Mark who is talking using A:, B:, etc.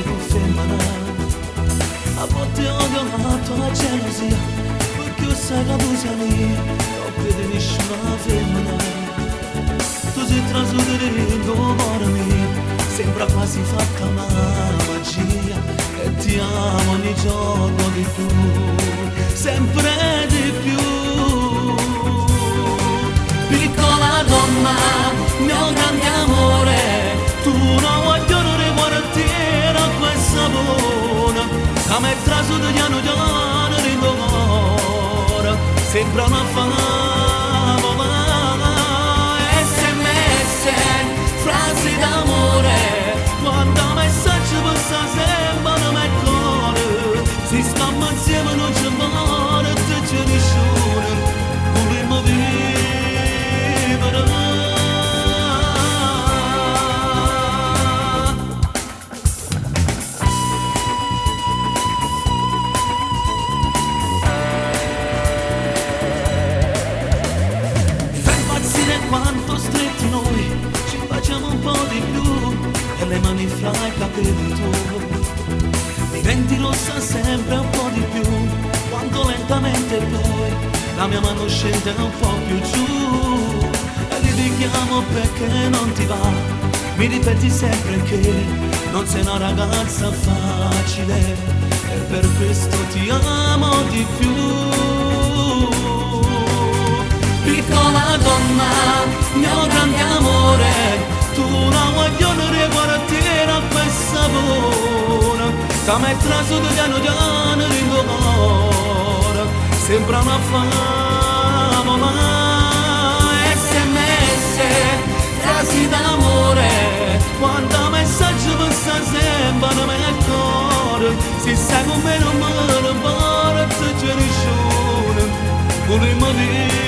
A: più femmina. A volte odio la tua gelosia, perché io sai che tu sei mia, non vedi nessuna femmina. Tu sei trasudere cuore mio, sembra quasi fatta una magia, e ti amo ogni giorno di più, sempre di più. Piccola donna, mio grande amore, tu non voglio riguardarti a questa buona, a me trasudo piano piano di cuore, sembra una favola. SMS, frasi d'amore, quando messaggio passa sembrano me cuore, si scamma insieme non c'è male, te c'è nessuno, vorremmo vivere. Quanto stretti noi, ci facciamo un po' di più, e le mani fra i capelli tuoi, diventi rossa sempre un po' di più, quando lentamente poi la mia mano scende un po' più giù, e litighiamo perché non ti va, mi ripeti sempre che non sei una ragazza facile, e per questo ti amo di più. Piccola donna, mio grande amore, tu non voglio riguardarti a questa buona, che mi hai trasuto piano piano di cuore, sembra una favola. SMS, frasi d'amore, quando messaggio passa sembrano me al cuore, se sai con me non me lo porto, c'è nessuno, vorremmo vivere.